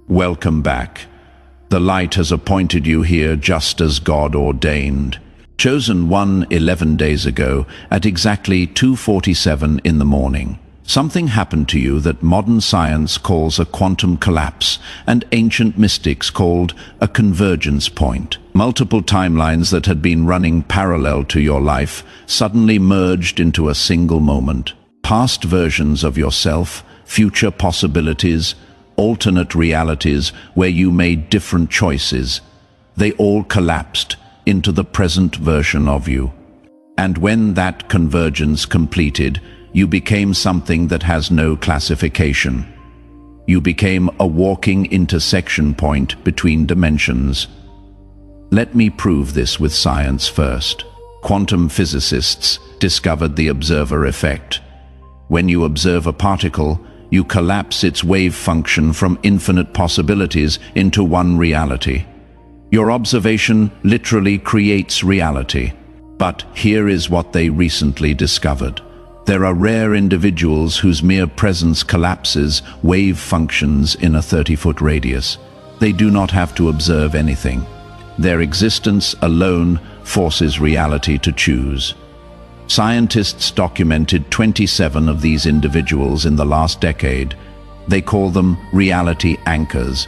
Welcome back. The light has appointed you here just as God ordained. Chosen 11 days ago at exactly 2:47 in the morning. Something happened to you that modern science calls a quantum collapse and ancient mystics called a convergence point. Multiple timelines that had been running parallel to your life suddenly merged into a single moment. Past versions of yourself, future possibilities, alternate realities where you made different choices. They all collapsed into the present version of you. And when that convergence completed, you became something that has no classification. You became a walking intersection point between dimensions. Let me prove this with science first. Quantum physicists discovered the observer effect. When you observe a particle, you collapse its wave function from infinite possibilities into one reality. Your observation literally creates reality. But here is what they recently discovered. There are rare individuals whose mere presence collapses wave functions in a 30-foot radius. They do not have to observe anything. Their existence alone forces reality to choose. Scientists documented 27 of these individuals in the last decade. They call them reality anchors.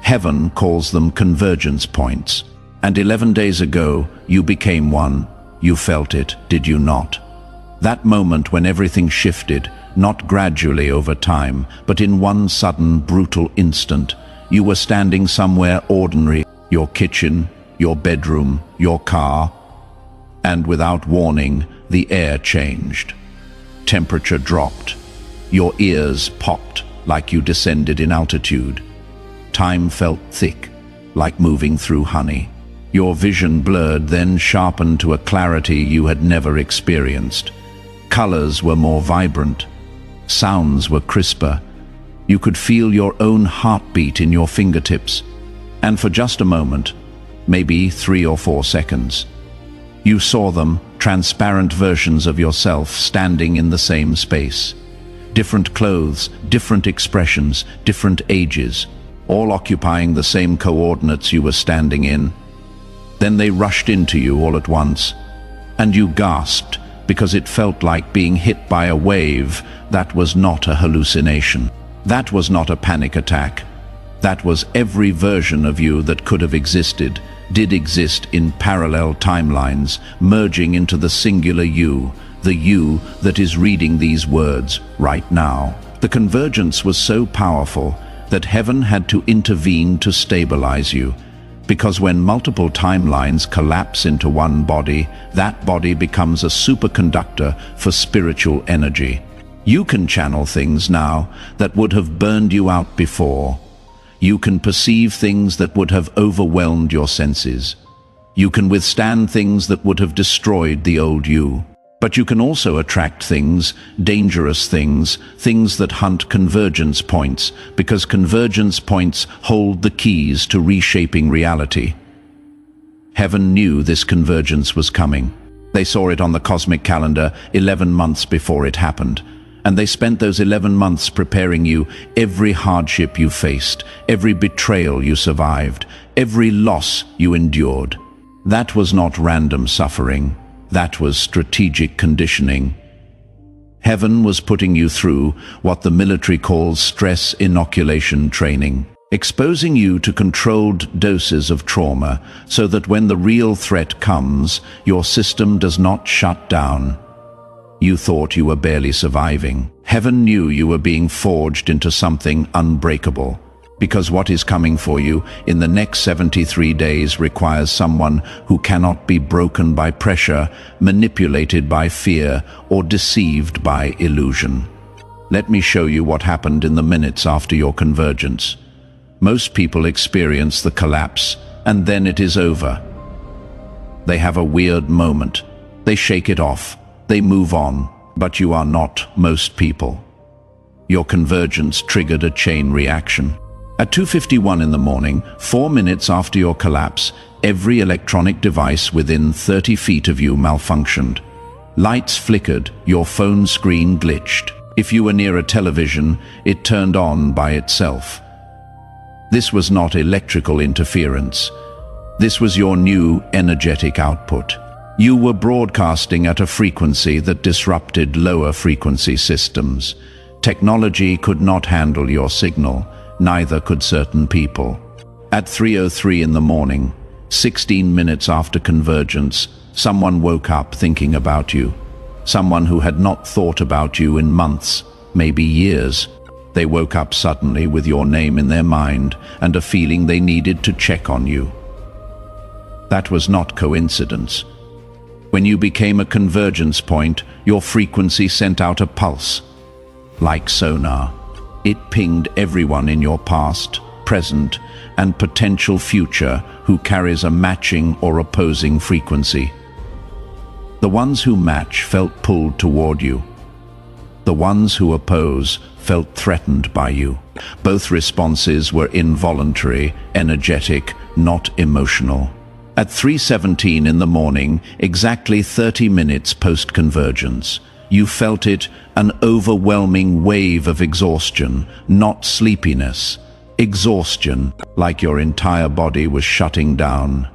Heaven calls them convergence points. And 11 days ago, you became one. You felt it, did you not? That moment when everything shifted, not gradually over time, but in one sudden, brutal instant. You were standing somewhere ordinary, your kitchen, your bedroom, your car, and without warning, the air changed. Temperature dropped. Your ears popped like you descended in altitude. Time felt thick, like moving through honey. Your vision blurred, then sharpened to a clarity you had never experienced. Colors were more vibrant. Sounds were crisper. You could feel your own heartbeat in your fingertips. And for just a moment, maybe 3 or 4 seconds, you saw them, transparent versions of yourself standing in the same space. Different clothes, different expressions, different ages, all occupying the same coordinates you were standing in. Then they rushed into you all at once, and you gasped because it felt like being hit by a wave. That was not a hallucination. That was not a panic attack. That was every version of you that could have existed, did exist in parallel timelines, merging into the singular you, the you that is reading these words right now. The convergence was so powerful that heaven had to intervene to stabilize you, because when multiple timelines collapse into one body, that body becomes a superconductor for spiritual energy. You can channel things now that would have burned you out before. You can perceive things that would have overwhelmed your senses. You can withstand things that would have destroyed the old you. But you can also attract things, dangerous things, things that hunt convergence points, because convergence points hold the keys to reshaping reality. Heaven knew this convergence was coming. They saw it on the cosmic calendar 11 months before it happened. And they spent those 11 months preparing you. Every hardship you faced, every betrayal you survived, every loss you endured. That was not random suffering. That was strategic conditioning. Heaven was putting you through what the military calls stress inoculation training, exposing you to controlled doses of trauma so that when the real threat comes, your system does not shut down. You thought you were barely surviving. Heaven knew you were being forged into something unbreakable, because what is coming for you in the next 73 days requires someone who cannot be broken by pressure, manipulated by fear, or deceived by illusion. Let me show you what happened in the minutes after your convergence. Most people experience the collapse, and then it is over. They have a weird moment. They shake it off. They move on, but you are not most people. Your convergence triggered a chain reaction. At 2:51 in the morning, 4 minutes after your collapse, every electronic device within 30 feet of you malfunctioned. Lights flickered, your phone screen glitched. If you were near a television, it turned on by itself. This was not electrical interference. This was your new energetic output. You were broadcasting at a frequency that disrupted lower frequency systems. Technology could not handle your signal, neither could certain people. At 3:03 in the morning, 16 minutes after convergence, someone woke up thinking about you. Someone who had not thought about you in months, maybe years. They woke up suddenly with your name in their mind and a feeling they needed to check on you. That was not coincidence. When you became a convergence point, your frequency sent out a pulse. Like sonar, it pinged everyone in your past, present, and potential future who carries a matching or opposing frequency. The ones who match felt pulled toward you. The ones who oppose felt threatened by you. Both responses were involuntary, energetic, not emotional. At 3:17 in the morning, exactly 30 minutes post-convergence, you felt it, an overwhelming wave of exhaustion, not sleepiness. Exhaustion, like your entire body was shutting down.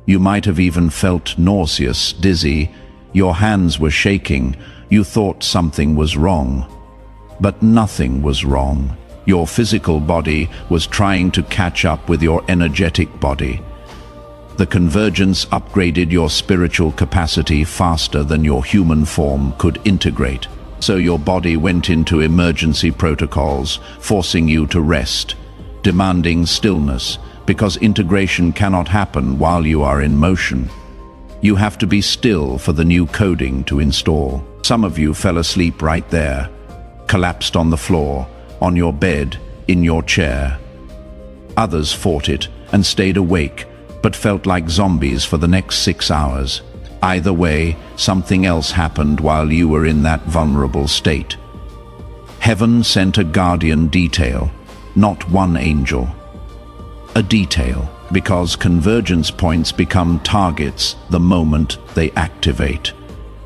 You might have even felt nauseous, dizzy. Your hands were shaking. You thought something was wrong. But nothing was wrong. Your physical body was trying to catch up with your energetic body. The convergence upgraded your spiritual capacity faster than your human form could integrate. So your body went into emergency protocols, forcing you to rest, demanding stillness, because integration cannot happen while you are in motion. You have to be still for the new coding to install. Some of you fell asleep right there, collapsed on the floor, on your bed, in your chair. Others fought it and stayed awake, but felt like zombies for the next 6 hours. Either way, something else happened while you were in that vulnerable state. Heaven sent a guardian detail, not one angel. A detail, because convergence points become targets the moment they activate,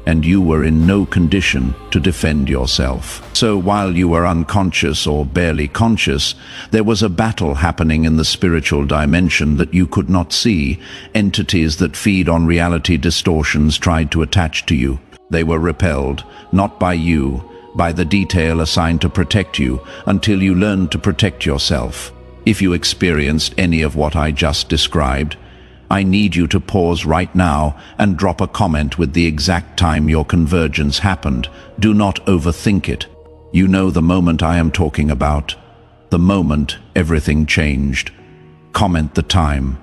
and you were in no condition to defend yourself. So while you were unconscious or barely conscious, there was a battle happening in the spiritual dimension that you could not see. Entities that feed on reality distortions tried to attach to you. They were repelled, not by you, by the detail assigned to protect you, until you learned to protect yourself. If you experienced any of what I just described, I need you to pause right now and drop a comment with the exact time your convergence happened. Do not overthink it. You know the moment I am talking about. The moment everything changed. Comment the time.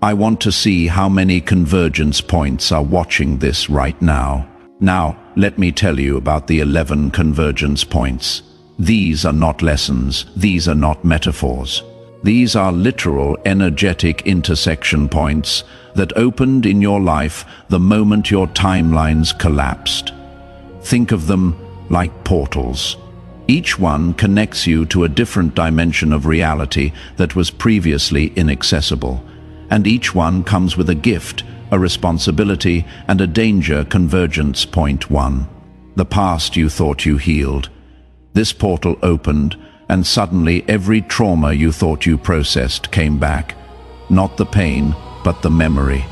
I want to see how many convergence points are watching this right now. Now, let me tell you about the 11 convergence points. These are not lessons. These are not metaphors. These are literal energetic intersection points that opened in your life the moment your timelines collapsed. Think of them like portals. Each one connects you to a different dimension of reality that was previously inaccessible. And each one comes with a gift, a responsibility, and a danger. Convergence point 1. The past you thought you healed. This portal opened, and suddenly every trauma you thought you processed came back. Not the pain, but the memory.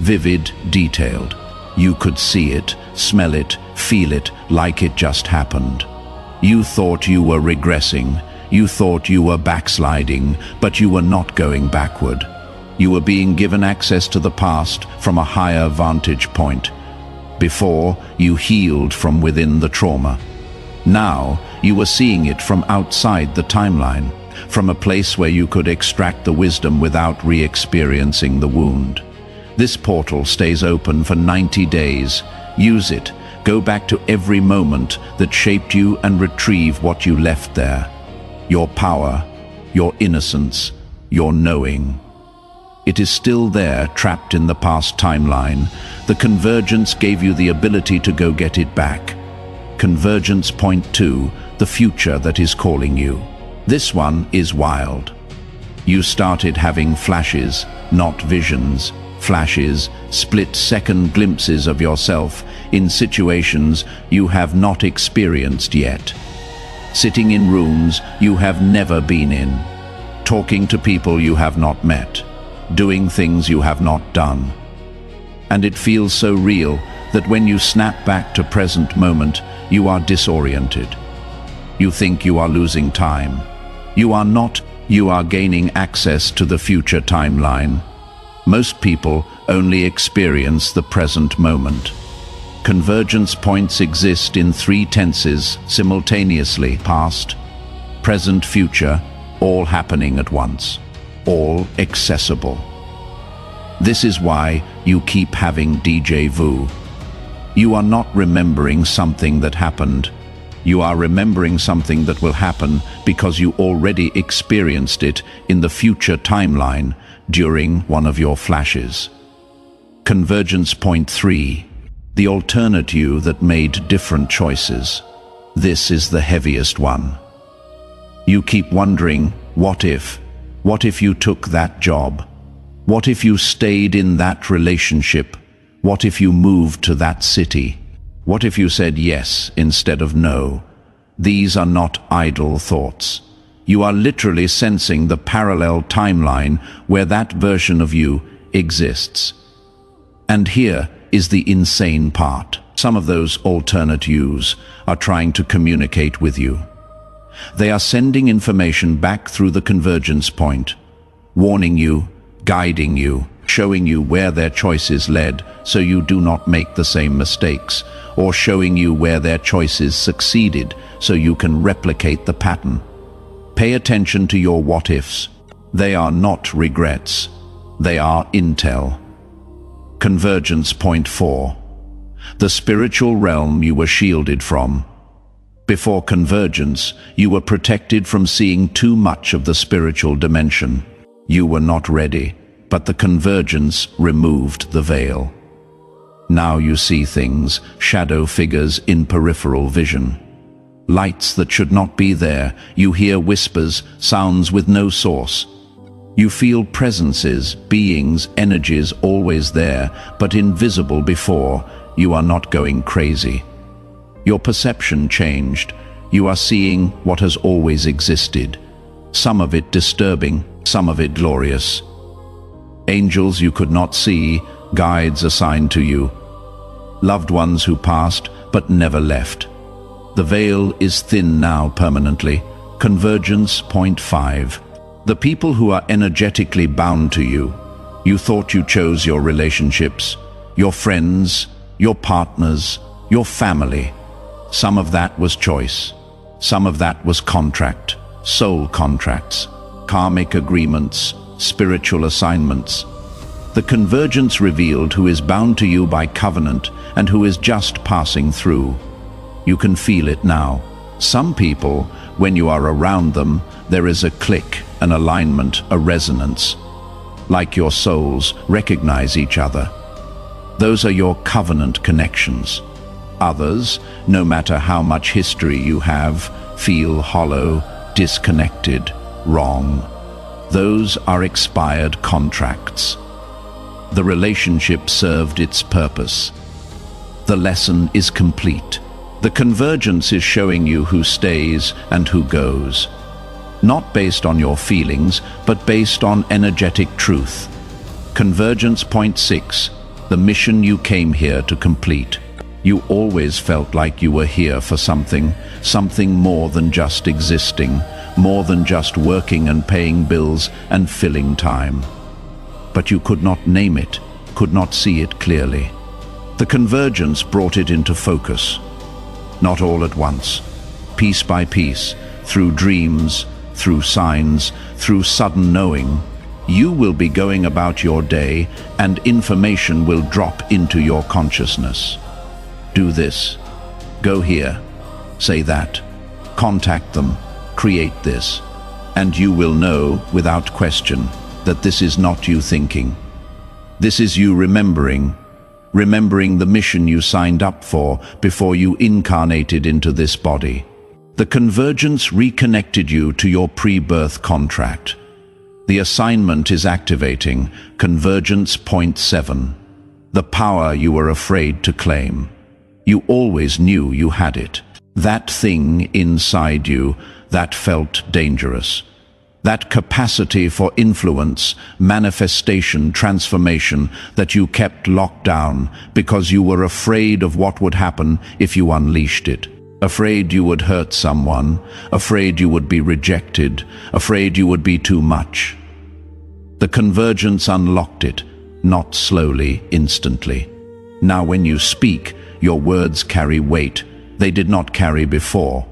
Vivid, detailed. You could see it, smell it, feel it, like it just happened. You thought you were regressing. You thought you were backsliding, but you were not going backward. You were being given access to the past from a higher vantage point. Before, you healed from within the trauma. Now, you were seeing it from outside the timeline, from a place where you could extract the wisdom without re-experiencing the wound. This portal stays open for 90 days. Use it. Go back to every moment that shaped you and retrieve what you left there. Your power, your innocence, your knowing. It is still there, trapped in the past timeline. The convergence gave you the ability to go get it back. Convergence point 2, the future that is calling you. This one is wild. You started having flashes, not visions. Flashes, split-second glimpses of yourself in situations you have not experienced yet. Sitting in rooms you have never been in. talking to people you have not met, doing things you have not done. And it feels so real that when you snap back to present moment, you are disoriented. You think you are losing time. You are not. You are gaining access to the future timeline. Most people only experience the present moment. Convergence points exist in 3 tenses simultaneously: past, present, future, all happening at once, all accessible. This is why you keep having déjà vu. You are not remembering something that happened. You are remembering something that will happen because you already experienced it in the future timeline during one of your flashes. Convergence point 3. The alternate you that made different choices. This is the heaviest one. You keep wondering, what if? What if you took that job? What if you stayed in that relationship? What if you moved to that city? What if you said yes instead of no? These are not idle thoughts. You are literally sensing the parallel timeline where that version of you exists. And here is the insane part. Some of those alternate yous are trying to communicate with you. They are sending information back through the convergence point, warning you, guiding you, showing you where their choices led so you do not make the same mistakes, or showing you where their choices succeeded so you can replicate the pattern. Pay attention to your what-ifs. They are not regrets. They are intel. Convergence point 4. The spiritual realm you were shielded from. Before convergence, you were protected from seeing too much of the spiritual dimension. You were not ready, but the convergence removed the veil. Now you see things, shadow figures in peripheral vision. Lights that should not be there. You hear whispers, sounds with no source. You feel presences, beings, energies always there, but invisible before. You are not going crazy. Your perception changed. You are seeing what has always existed. Some of it disturbing, some of it glorious. Angels you could not see, guides assigned to you. Loved ones who passed but never left. The veil is thin now permanently. Convergence point 5. The people who are energetically bound to you. You thought you chose your relationships, your friends, your partners, your family. Some of that was choice. Some of that was contract, soul contracts, karmic agreements, spiritual assignments. The convergence revealed who is bound to you by covenant and who is just passing through. You can feel it now. Some people, when you are around them, there is a click, an alignment, a resonance. Like your souls recognize each other. Those are your covenant connections. Others, no matter how much history you have, feel hollow, disconnected, wrong. Those are expired contracts. The relationship served its purpose. The lesson is complete. The convergence is showing you who stays and who goes. Not based on your feelings, but based on energetic truth. Convergence point 6. The mission you came here to complete. You always felt like you were here for something more than just existing, more than just working and paying bills and filling time. But you could not name it, could not see it clearly. The convergence brought it into focus. Not all at once, piece by piece, through dreams, through signs, through sudden knowing. You will be going about your day and information will drop into your consciousness. Do this, go here, say that, contact them, create this, and you will know without question that this is not you thinking. This is you remembering the mission you signed up for before you incarnated into this body. The convergence reconnected you to your pre-birth contract. The assignment is activating. Convergence point 7. The power you were afraid to claim. You always knew you had it. That thing inside you that felt dangerous. That capacity for influence, manifestation, transformation that you kept locked down because you were afraid of what would happen if you unleashed it. Afraid you would hurt someone, afraid you would be rejected, afraid you would be too much. The convergence unlocked it, not slowly, instantly. Now when you speak, your words carry weight they did not carry before.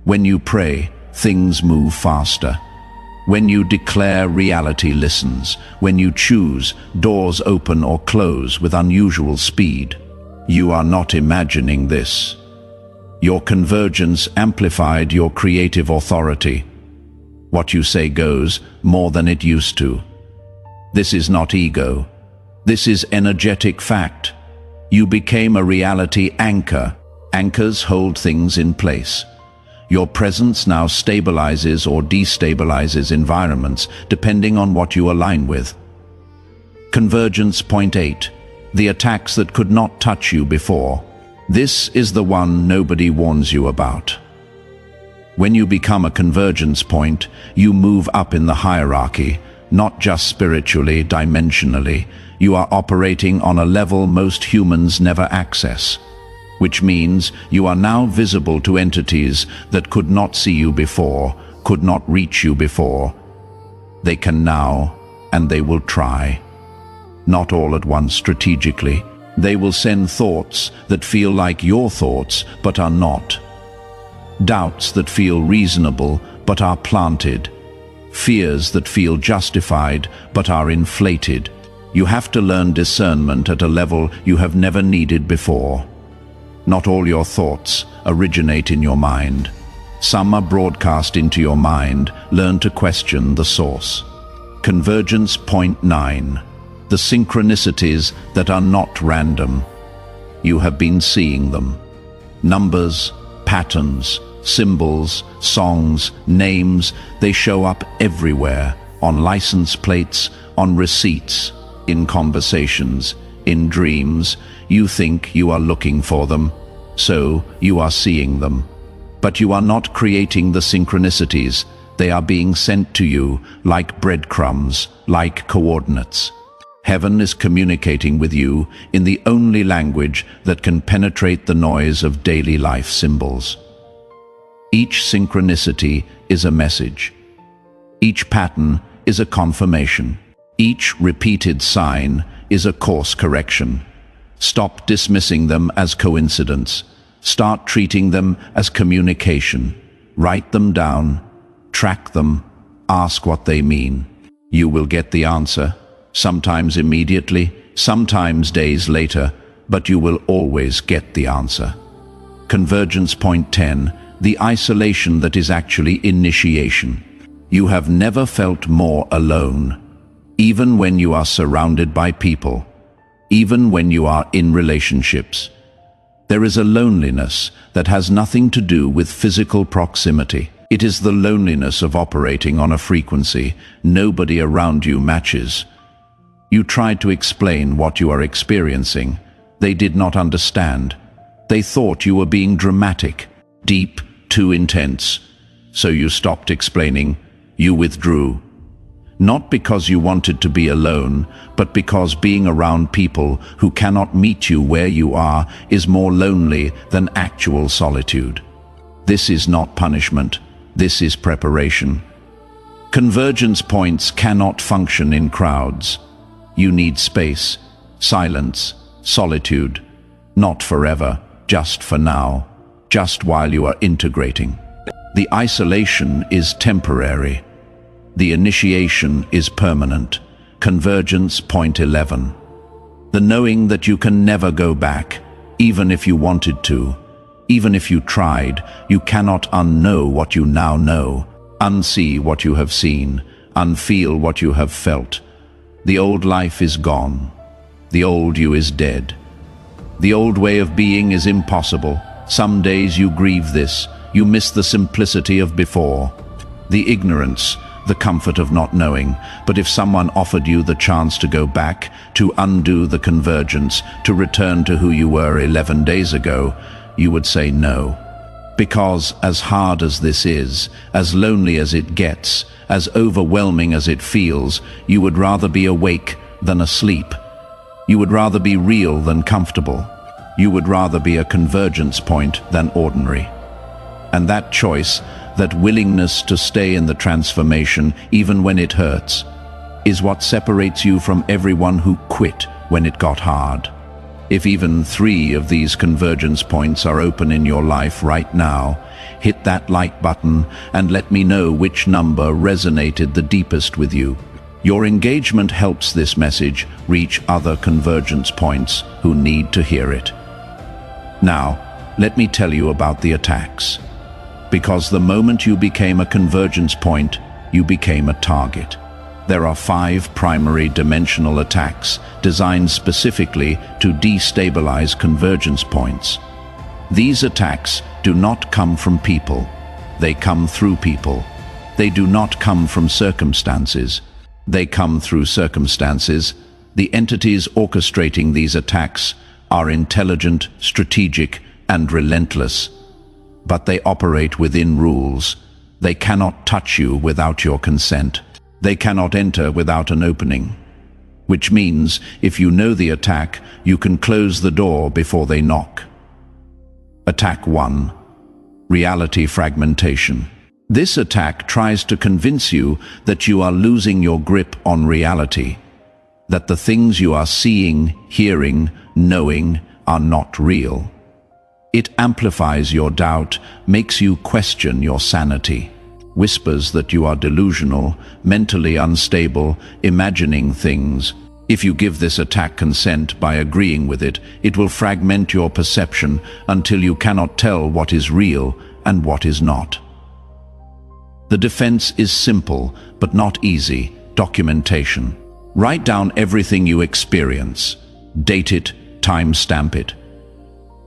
When you pray, things move faster. When you declare, reality listens. When you choose, doors open or close with unusual speed. You are not imagining this. Your convergence amplified your creative authority. What you say goes more than it used to. This is not ego. This is energetic fact. You became a reality anchor. Anchors hold things in place. Your presence now stabilizes or destabilizes environments depending on what you align with. Convergence point 8. The attacks that could not touch you before. This is the one nobody warns you about. When you become a convergence point, you move up in the hierarchy, not just spiritually, dimensionally. You are operating on a level most humans never access, which means you are now visible to entities that could not see you before, could not reach you before. They can now, and they will try. Not all at once strategically. They will send thoughts that feel like your thoughts, but are not. Doubts that feel reasonable, but are planted. Fears that feel justified, but are inflated. You have to learn discernment at a level you have never needed before. Not all your thoughts originate in your mind. Some are broadcast into your mind. Learn to question the source. Convergence point 9. The synchronicities that are not random. You have been seeing them. Numbers, patterns, symbols, songs, names, they show up everywhere, on license plates, on receipts, in conversations, in dreams. You think you are looking for them, so you are seeing them. But you are not creating the synchronicities. They are being sent to you like breadcrumbs, like coordinates. Heaven is communicating with you in the only language that can penetrate the noise of daily life symbols. Each synchronicity is a message. Each pattern is a confirmation. Each repeated sign is a course correction. Stop dismissing them as coincidence. Start treating them as communication. Write them down, track them, ask what they mean. You will get the answer. Sometimes immediately, sometimes days later, but you will always get the answer. Convergence point 10, the isolation that is actually initiation. You have never felt more alone, even when you are surrounded by people, even when you are in relationships. There is a loneliness that has nothing to do with physical proximity. It is the loneliness of operating on a frequency nobody around you matches. You tried to explain what you are experiencing. They did not understand. They thought you were being dramatic, deep, too intense. So you stopped explaining. You withdrew. Not because you wanted to be alone, but because being around people who cannot meet you where you are is more lonely than actual solitude. This is not punishment. This is preparation. Convergence points cannot function in crowds. You need space, silence, solitude, not forever, just for now, just while you are integrating. The isolation is temporary. The initiation is permanent. Convergence point 11. The knowing that you can never go back, even if you wanted to, even if you tried. You cannot unknow what you now know, unsee what you have seen, unfeel what you have felt. The old life is gone. The old you is dead. The old way of being is impossible. Some days you grieve this. You miss the simplicity of before, the ignorance, the comfort of not knowing. But if someone offered you the chance to go back, to undo the convergence, to return to who you were 11 days ago, you would say no. Because as hard as this is, as lonely as it gets, as overwhelming as it feels, you would rather be awake than asleep. You would rather be real than comfortable. You would rather be a convergence point than ordinary. And that choice, that willingness to stay in the transformation even when it hurts, is what separates you from everyone who quit when it got hard. If even 3 of these convergence points are open in your life right now, hit that like button and let me know which number resonated the deepest with you. Your engagement helps this message reach other convergence points who need to hear it. Now, let me tell you about the attacks. Because the moment you became a convergence point, you became a target. There are 5 primary dimensional attacks designed specifically to destabilize convergence points. These attacks do not come from people. They come through people. They do not come from circumstances. They come through circumstances. The entities orchestrating these attacks are intelligent, strategic, and relentless. But they operate within rules. They cannot touch you without your consent. They cannot enter without an opening. Which means, if you know the attack, you can close the door before they knock. Attack 1. Reality fragmentation. This attack tries to convince you that you are losing your grip on reality, that the things you are seeing, hearing, knowing are not real. It amplifies your doubt, makes you question your sanity, whispers that you are delusional, mentally unstable, imagining things. If you give this attack consent by agreeing with it, it will fragment your perception until you cannot tell what is real and what is not. The defense is simple, but not easy: documentation. Write down everything you experience. Date it, timestamp it.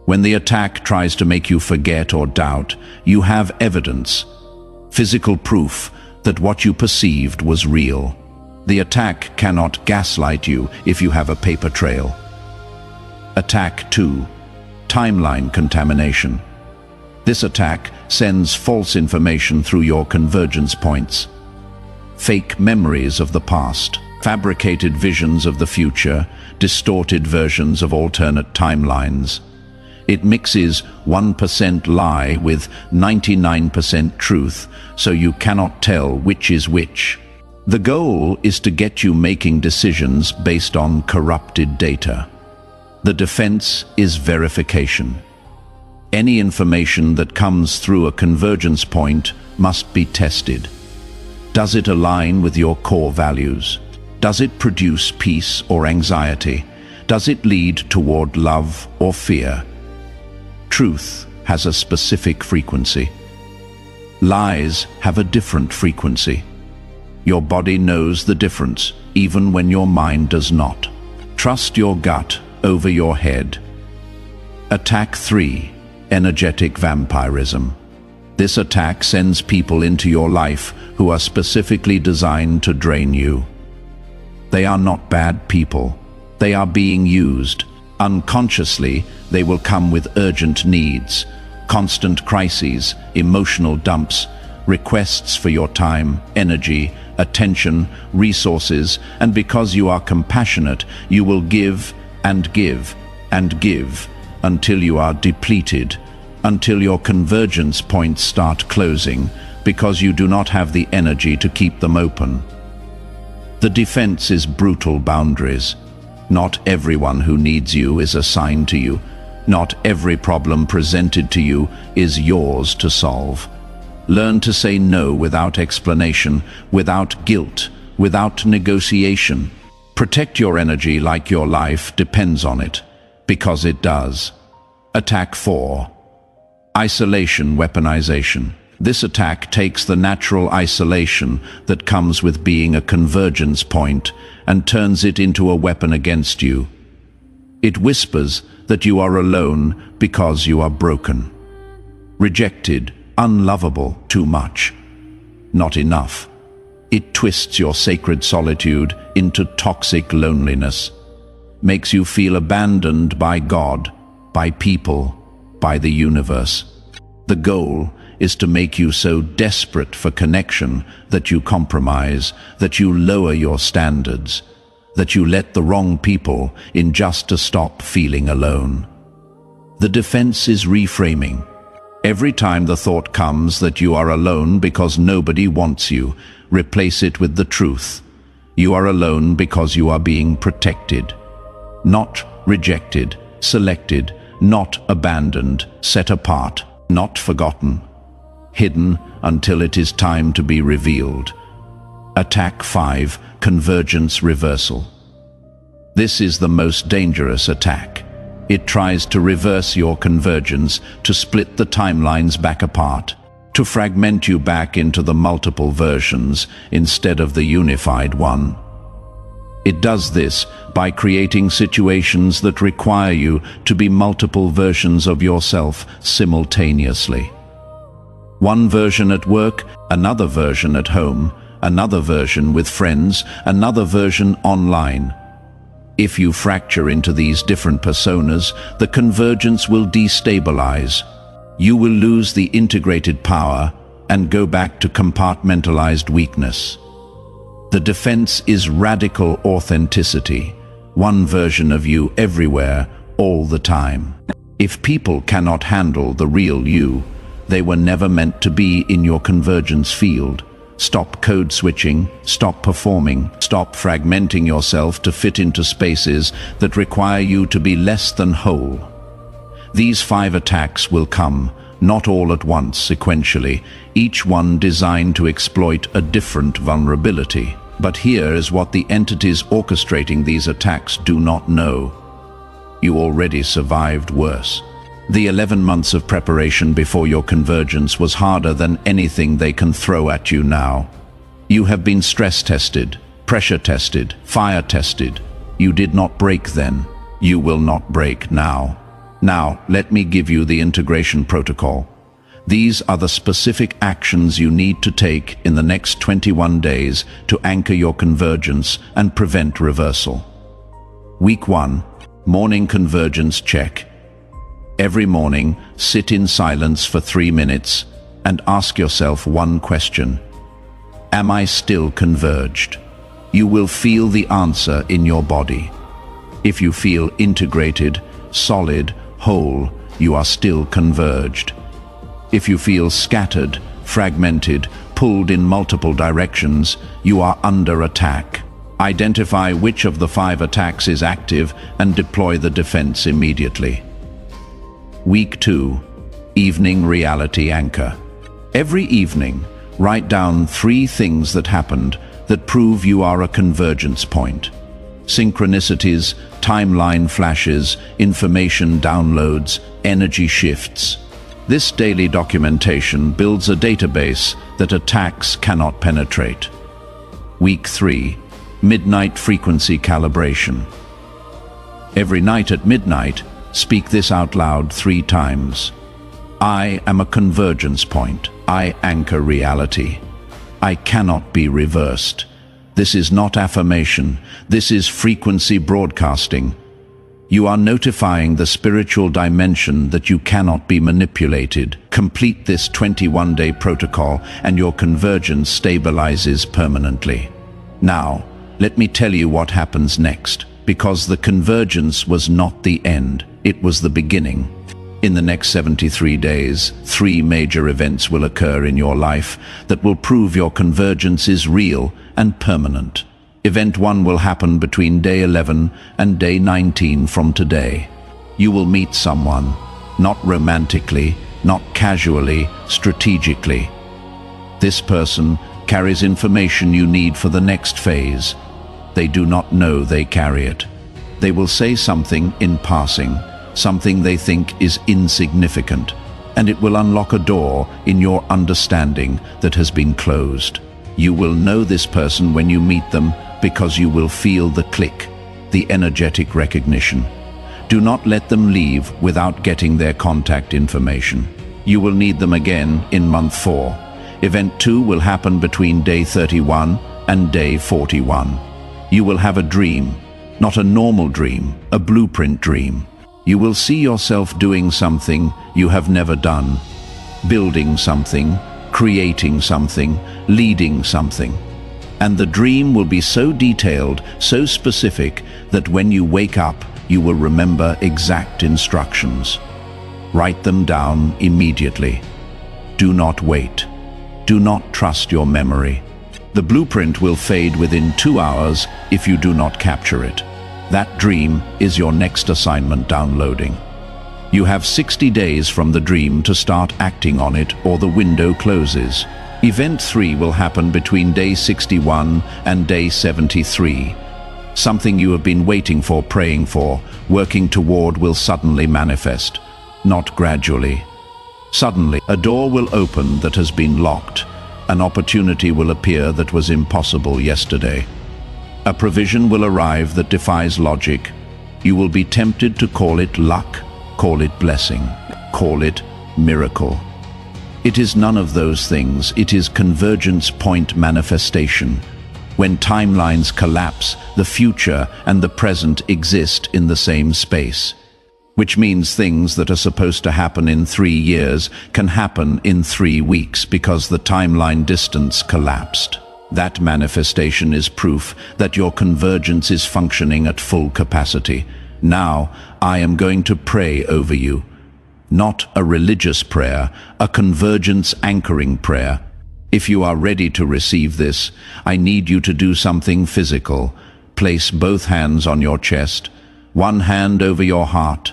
When the attack tries to make you forget or doubt, you have evidence, physical proof that what you perceived was real. The attack cannot gaslight you if you have a paper trail. Attack 2. Timeline contamination. This attack sends false information through your convergence points. Fake memories of the past, fabricated visions of the future, distorted versions of alternate timelines. It mixes 1% lie with 99% truth, so you cannot tell which is which. The goal is to get you making decisions based on corrupted data. The defense is verification. Any information that comes through a convergence point must be tested. Does it align with your core values? Does it produce peace or anxiety? Does it lead toward love or fear? Truth has a specific frequency. Lies have a different frequency. Your body knows the difference, even when your mind does not. Trust your gut over your head. Attack 3. Energetic vampirism. This attack sends people into your life who are specifically designed to drain you. They are not bad people. They are being used. Unconsciously, they will come with urgent needs, constant crises, emotional dumps, requests for your time, energy, attention, resources, and because you are compassionate, you will give and give and give until you are depleted, until your convergence points start closing, because you do not have the energy to keep them open. The defense is brutal boundaries. Not everyone who needs you is assigned to you. Not every problem presented to you is yours to solve. Learn to say no without explanation, without guilt, without negotiation. Protect your energy like your life depends on it, because it does. Attack 4. Isolation weaponization. This attack takes the natural isolation that comes with being a convergence point and turns it into a weapon against you. It whispers that you are alone because you are broken, rejected, unlovable, too much, not enough. It twists your sacred solitude into toxic loneliness, makes you feel abandoned by God, by people, by the universe. The goal is to make you so desperate for connection that you compromise, that you lower your standards, that you let the wrong people in just to stop feeling alone. The defense is reframing. Every time the thought comes that you are alone because nobody wants you, replace it with the truth. You are alone because you are being protected. Not rejected, selected, not abandoned, set apart, not forgotten. Hidden until it is time to be revealed. Attack 5, Convergence Reversal. This is the most dangerous attack. It tries to reverse your convergence, to split the timelines back apart, to fragment you back into the multiple versions instead of the unified one. It does this by creating situations that require you to be multiple versions of yourself simultaneously. One version at work, another version at home, another version with friends, another version online. If you fracture into these different personas, the convergence will destabilize. You will lose the integrated power and go back to compartmentalized weakness. The defense is radical authenticity, one version of you everywhere, all the time. If people cannot handle the real you, they were never meant to be in your convergence field. Stop code switching, stop performing, stop fragmenting yourself to fit into spaces that require you to be less than whole. These 5 attacks will come, not all at once, sequentially, each one designed to exploit a different vulnerability. But here is what the entities orchestrating these attacks do not know. You already survived worse. The 11 months of preparation before your convergence was harder than anything they can throw at you now. You have been stress tested, pressure tested, fire tested. You did not break then. You will not break now. Now, let me give you the integration protocol. These are the specific actions you need to take in the next 21 days to anchor your convergence and prevent reversal. Week 1, morning convergence check. Every morning, sit in silence for 3 minutes and ask yourself one question. Am I still converged? You will feel the answer in your body. If you feel integrated, solid, whole, you are still converged. If you feel scattered, fragmented, pulled in multiple directions, you are under attack. Identify which of the 5 attacks is active and deploy the defense immediately. Week 2, Evening Reality Anchor. Every evening, write down 3 things that happened that prove you are a convergence point. Synchronicities, timeline flashes, information downloads, energy shifts. This daily documentation builds a database that attacks cannot penetrate. Week 3, Midnight Frequency Calibration. Every night at midnight, speak this out loud 3 times. I am a convergence point. I anchor reality. I cannot be reversed. This is not affirmation. This is frequency broadcasting. You are notifying the spiritual dimension that you cannot be manipulated. Complete this 21-day protocol and your convergence stabilizes permanently. Now, let me tell you what happens next, because the convergence was not the end, it was the beginning. In the next 73 days, 3 major events will occur in your life that will prove your convergence is real and permanent. Event 1 will happen between day 11 and day 19 from today. You will meet someone, not romantically, not casually, strategically. This person carries information you need for the next phase. They do not know they carry it. They will say something in passing, something they think is insignificant, and it will unlock a door in your understanding that has been closed. You will know this person when you meet them because you will feel the click, the energetic recognition. Do not let them leave without getting their contact information. You will need them again in month 4. Event 2 will happen between day 31 and day 41. You will have a dream, not a normal dream, a blueprint dream. You will see yourself doing something you have never done. building something, creating something, leading something. And the dream will be so detailed, so specific, that when you wake up, you will remember exact instructions. Write them down immediately. Do not wait. Do not trust your memory. The blueprint will fade within 2 hours if you do not capture it. That dream is your next assignment downloading. You have 60 days from the dream to start acting on it, or the window closes. Event 3 will happen between day 61 and day 73. Something you have been waiting for, praying for, working toward will suddenly manifest. Not gradually. Suddenly, a door will open that has been locked. An opportunity will appear that was impossible yesterday. A provision will arrive that defies logic. You will be tempted to call it luck, call it blessing, call it miracle. It is none of those things. It is convergence point manifestation. When timelines collapse, the future and the present exist in the same space. Which means things that are supposed to happen in 3 years can happen in 3 weeks because the timeline distance collapsed. That manifestation is proof that your convergence is functioning at full capacity. Now, I am going to pray over you. Not a religious prayer, a convergence anchoring prayer. If you are ready to receive this, I need you to do something physical. Place both hands on your chest, one hand over your heart,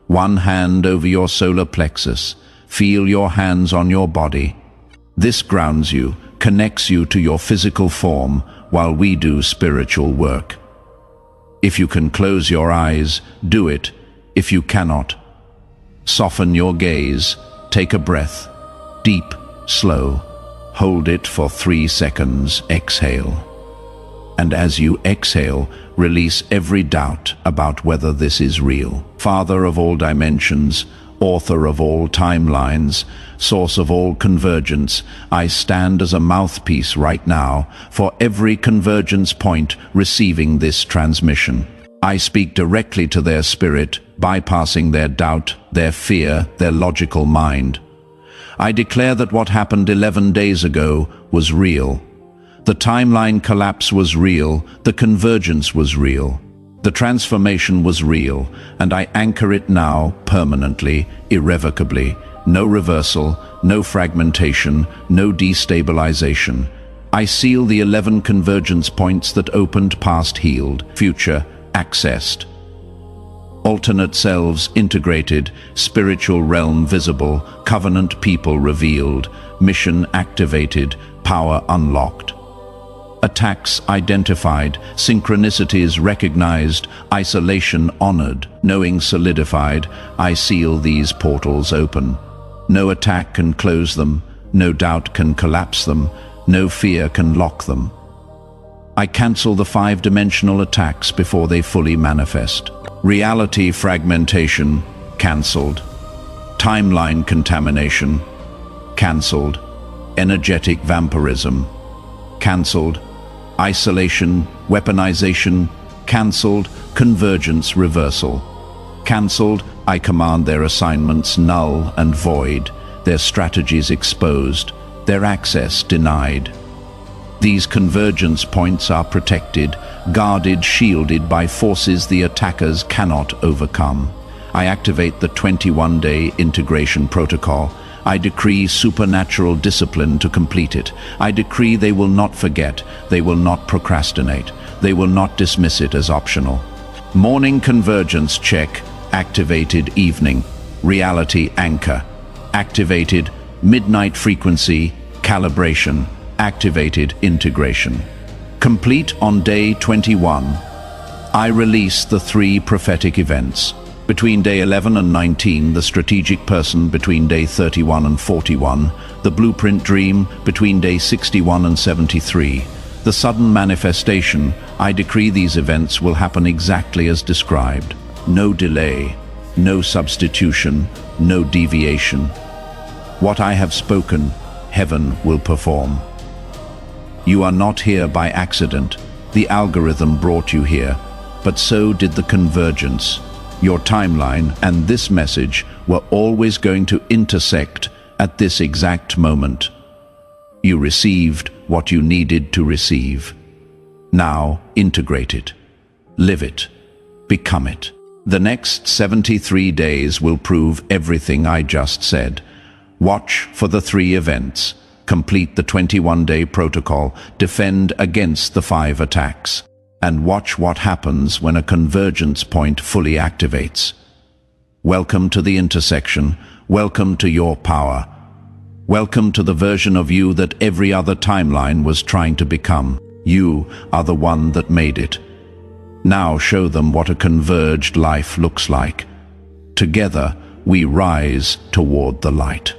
one hand over your solar plexus. Feel your hands on your body. This grounds you, connects you to your physical form while we do spiritual work. If you can close your eyes, do it. If you cannot, soften your gaze, take a breath, deep, slow. Hold it for 3 seconds, exhale. And as you exhale, release every doubt about whether this is real. Father of all dimensions, author of all timelines, source of all convergence, I stand as a mouthpiece right now for every convergence point receiving this transmission. I speak directly to their spirit, bypassing their doubt, their fear, their logical mind. I declare that what happened 11 days ago was real. The timeline collapse was real, the convergence was real. The transformation was real, and I anchor it now permanently, irrevocably. No reversal, no fragmentation, no destabilization. I seal the 11 convergence points that opened, past healed, future accessed. Alternate selves integrated, spiritual realm visible, covenant people revealed, mission activated, power unlocked. Attacks identified, synchronicities recognized, isolation honored, knowing solidified. I seal these portals open. No attack can close them, no doubt can collapse them, no fear can lock them. I cancel the 5-dimensional attacks before they fully manifest. Reality fragmentation, cancelled. Timeline contamination, cancelled. Energetic vampirism, cancelled. Isolation, weaponization, cancelled. Convergence reversal, cancelled. I command their assignments null and void, their strategies exposed, their access denied. These convergence points are protected, guarded, shielded by forces the attackers cannot overcome. I activate the 21-day integration protocol. I decree supernatural discipline to complete it. I decree they will not forget, they will not procrastinate, they will not dismiss it as optional. Morning convergence check, activated. Evening, reality anchor, activated. Midnight frequency, calibration, activated. Integration. Complete on day 21. I release the 3 prophetic events. Between day 11 and 19, the strategic person between day 31 and 41, the blueprint dream between day 61 and 73. The sudden manifestation, I decree these events will happen exactly as described. No delay, no substitution, no deviation. What I have spoken, heaven will perform. You are not here by accident. The algorithm brought you here, but so did the convergence. Your timeline and this message were always going to intersect at this exact moment. You received what you needed to receive. Now integrate it. Live it. Become it. The next 73 days will prove everything I just said. Watch for the 3 events. Complete the 21-day protocol. Defend against the 5 attacks. And watch what happens when a convergence point fully activates. Welcome to the intersection. Welcome to your power. Welcome to the version of you that every other timeline was trying to become. You are the one that made it. Now show them what a converged life looks like. Together, we rise toward the light.